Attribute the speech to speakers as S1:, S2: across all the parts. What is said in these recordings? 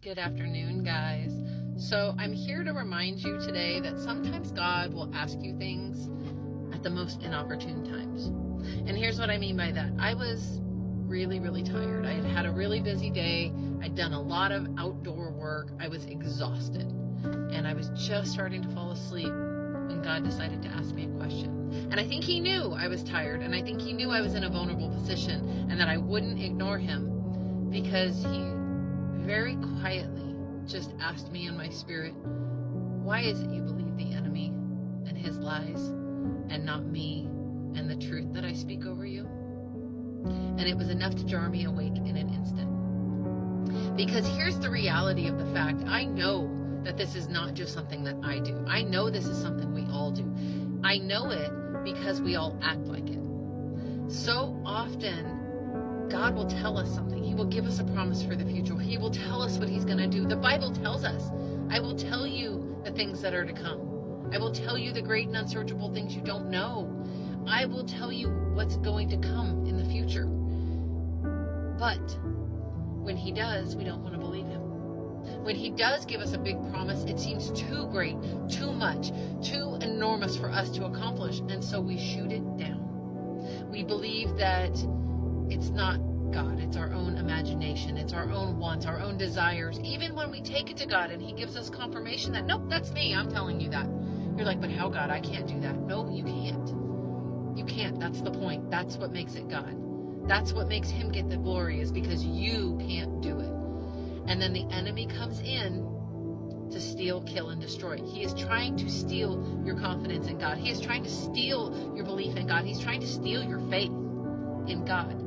S1: Good afternoon, guys. So I'm here to remind you today that sometimes God will ask you things at the most inopportune times. And here's what I mean by that. I was really tired. I had had a really busy day. I'd done a lot of outdoor work. I was exhausted. And I was just starting to fall asleep when God decided to ask me a question. And I think he knew I was tired, and I think he knew I was in a vulnerable position and that I wouldn't ignore him, because he very quietly just asked me in my spirit, why is it you believe the enemy and his lies and not me and the truth that I speak over you? And it was enough to jar me awake in an instant. Because here's the reality of the fact. I know that this is not just something that I do. I know this is something we all do. I know it because we all act like it. So often, God will tell us something. He will give us a promise for the future. He will tell us what he's going to do. The Bible tells us, I will tell you the things that are to come. I will tell you the great and unsearchable things you don't know. I will tell you what's going to come in the future. But when he does, we don't want to believe him. When he does give us a big promise, it seems too great, too much, too enormous for us to accomplish. And so we shoot it down. We believe that it's not God, it's our own imagination, it's our own wants, our own desires. Even when we take it to God and he gives us confirmation that, nope, that's me, I'm telling you that. You're like, but how, God? I can't do that. No, you can't. You can't. That's the point. That's what makes it God. That's what makes him get the glory, is because you can't do it. And then the enemy comes in to steal, kill, and destroy. He is trying to steal your confidence in God. He is trying to steal your belief in God. He's trying to steal your faith in God,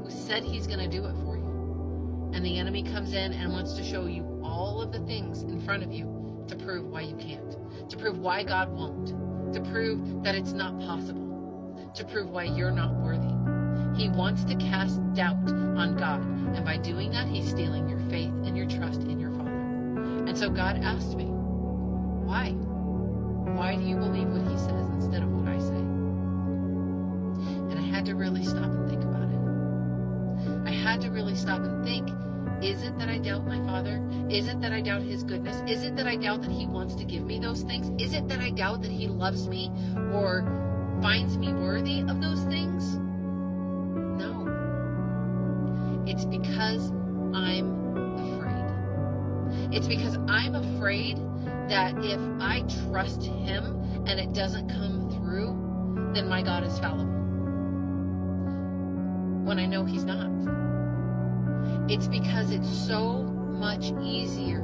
S1: who said he's going to do it for you. And the enemy comes in and wants to show you all of the things in front of you to prove why you can't, to prove why God won't, to prove that it's not possible, to prove why you're not worthy. He wants to cast doubt on God. And by doing that, he's stealing your faith and your trust in your Father. And so God asked me, why? Why do you believe what he says instead of what I say? And I had to really stop and think about it. I had to really stop and think, is it that I doubt my Father? Is it that I doubt his goodness? Is it that I doubt that he wants to give me those things? Is it that I doubt that he loves me or finds me worthy of those things? No. It's because I'm afraid. It's because I'm afraid that if I trust him and it doesn't come through, then my God is fallible. When I know he's not. It's because it's so much easier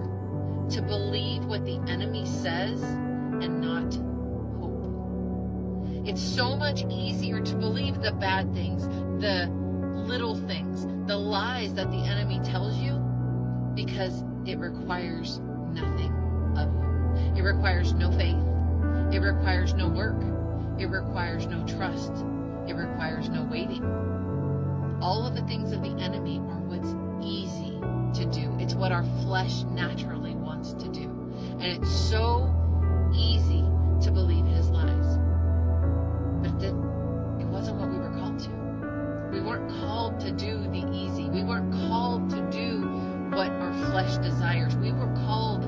S1: to believe what the enemy says and not hope. It's so much easier to believe the bad things, the little things, the lies that the enemy tells you, because it requires nothing of you. It requires no faith. It requires no work. It requires no trust. It requires no waiting. All of the things of the enemy are what's easy to do. It's what our flesh naturally wants to do. And it's so easy to believe his lies. But it wasn't what we were called to. We weren't called to do the easy. We weren't called to do what our flesh desires. We were called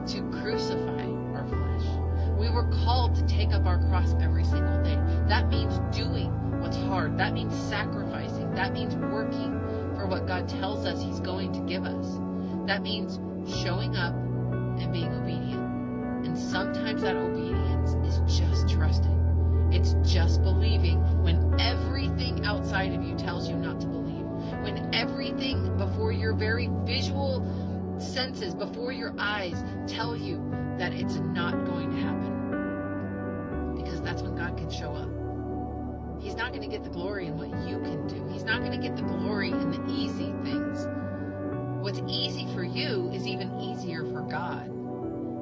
S1: to crucify our flesh. We were called to take up our cross every single day. That means doing what's hard. That means sacrificing. That means working for what God tells us he's going to give us. That means showing up and being obedient. And sometimes that obedience is just trusting. It's just believing when everything outside of you tells you not to believe. When everything before your very visual senses, before your eyes, tell you that it's not going to happen. Because that's when God can show up. He's not going to get the glory in what you can do. He's not going to get the glory in the easy things. What's easy for you is even easier for God.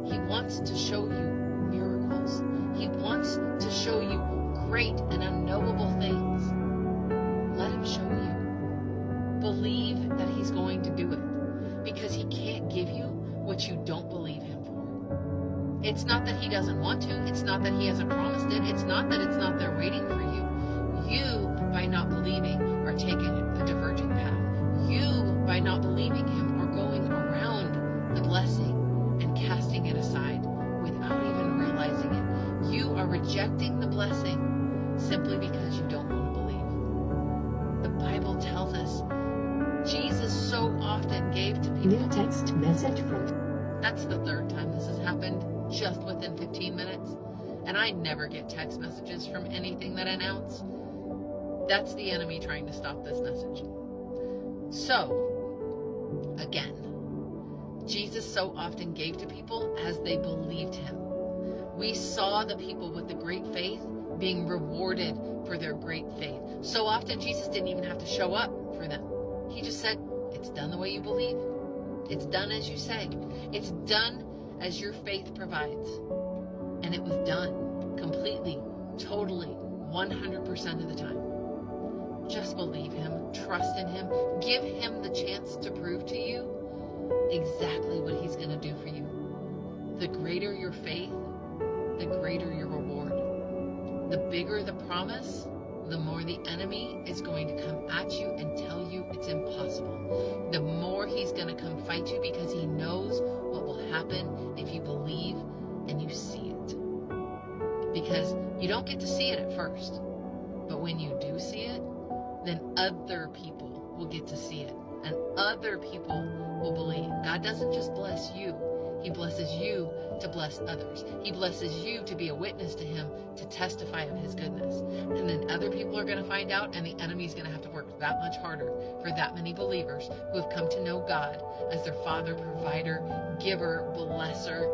S1: He wants to show you miracles. He wants to show you great and unknowable things. Let him show you. Believe that he's going to do it, because he can't give you what you don't believe him for. It's not that he doesn't want to. It's not that he hasn't promised it. It's not that it's not there waiting for you. You, by not believing, are taking a diverging path. You, by not believing him, are going around rejecting the blessing simply because you don't want to believe. The Bible tells us Jesus so often gave to people.
S2: New text message from.
S1: That's the third time this has happened, just within 15 minutes. And I never get text messages from anything that I announce. That's the enemy trying to stop this message. So, again, Jesus so often gave to people as they believed him. We saw the people with the great faith being rewarded for their great faith. So often Jesus didn't even have to show up for them. He just said, it's done the way you believe. It's done as you say. It's done as your faith provides. And it was done completely, totally, 100% of the time. Just believe him, trust in him, give him the chance to prove to you exactly what he's going to do for you. The greater your faith, the greater your reward. The bigger the promise, the more the enemy is going to come at you and tell you it's impossible. The more he's going to come fight you because he knows what will happen if you believe and you see it. Because you don't get to see it at first. But when you do see it, then other people will get to see it. And other people will believe. God doesn't just bless you. He blesses you to bless others. He blesses you to be a witness to him, to testify of his goodness. And then other people are going to find out, and the enemy's going to have to work that much harder for that many believers who have come to know God as their Father, provider, giver, blesser,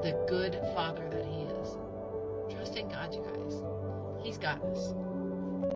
S1: the good Father that he is. Trust in God, you guys. He's got us.